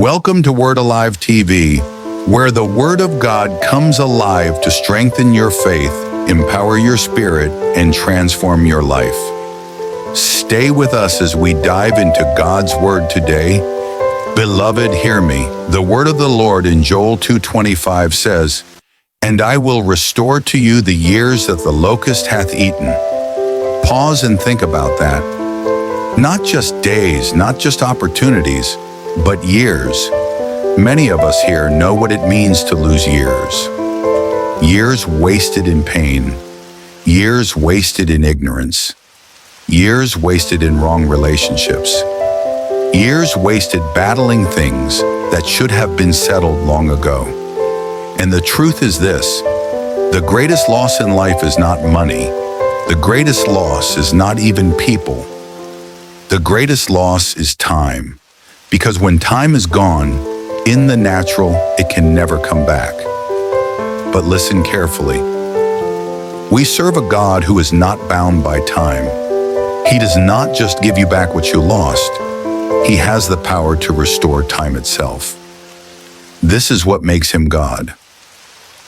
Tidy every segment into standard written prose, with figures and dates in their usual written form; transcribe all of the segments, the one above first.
Welcome to Word Alive TV, where the Word of God comes alive to strengthen your faith, empower your spirit, and transform your life. Stay with us as we dive into God's Word today. Beloved, hear me. The Word of the Lord in Joel 2:25 says, "And I will restore to you the years that the locust hath eaten." Pause and think about that. Not just days, not just opportunities, but years. Many of us here know what it means to lose years. Years wasted in pain. Years wasted in ignorance. Years wasted in wrong relationships. Years wasted battling things that should have been settled long ago. And the truth is this: the greatest loss in life is not money. The greatest loss is not even people. The greatest loss is time. Because when time is gone, in the natural, it can never come back. But listen carefully. We serve a God who is not bound by time. He does not just give you back what you lost. He has the power to restore time itself. This is what makes him God.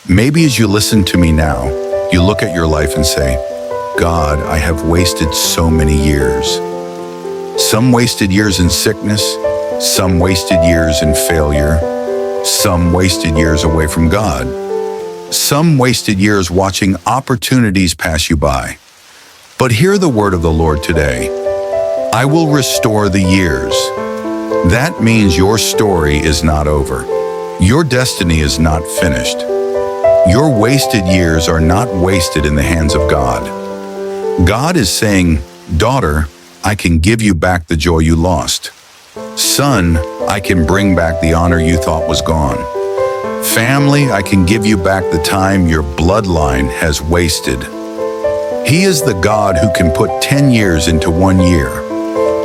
Maybe as you listen to me now, you look at your life and say, "God, I have wasted so many years." Some wasted years in sickness, some wasted years in failure, some wasted years away from God, some wasted years watching opportunities pass you by. But hear the word of the Lord today. I will restore the years. That means your story is not over. Your destiny is not finished. Your wasted years are not wasted in the hands of God. God is saying, "Daughter, I can give you back the joy you lost. Son, I can bring back the honor you thought was gone. Family, I can give you back the time your bloodline has wasted." He is the God who can put 10 years into 1 year.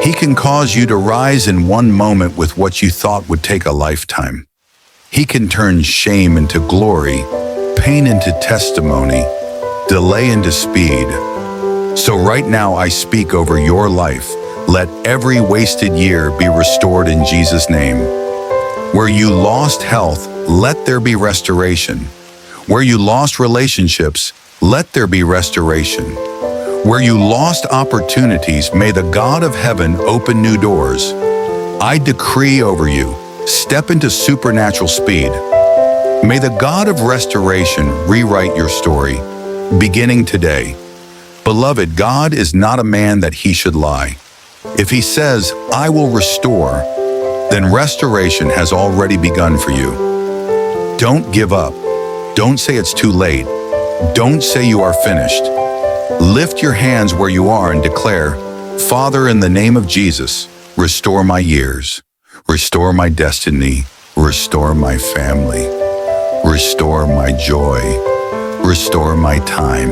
He can cause you to rise in one moment with what you thought would take a lifetime. He can turn shame into glory, pain into testimony, delay into speed. So right now I speak over your life. Let every wasted year be restored in Jesus' name. Where you lost health, let there be restoration. Where you lost relationships, let there be restoration. Where you lost opportunities, may the God of heaven open new doors. I decree over you, step into supernatural speed. May the God of restoration rewrite your story, beginning today. Beloved, God is not a man that he should lie. If he says, "I will restore," then restoration has already begun for you. Don't give up. Don't say it's too late. Don't say you are finished. Lift your hands where you are and declare, "Father, in the name of Jesus, restore my years. Restore my destiny. Restore my family. Restore my joy. Restore my time.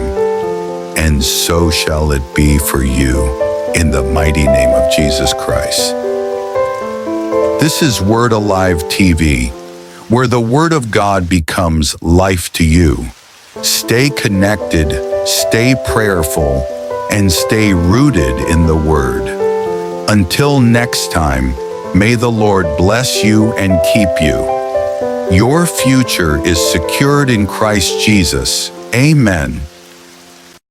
And so shall it be for you, in the mighty name of Jesus Christ." This is Word Alive TV, where the Word of God becomes life to you. Stay connected, stay prayerful, and stay rooted in the Word. Until next time, may the Lord bless you and keep you. Your future is secured in Christ Jesus. Amen.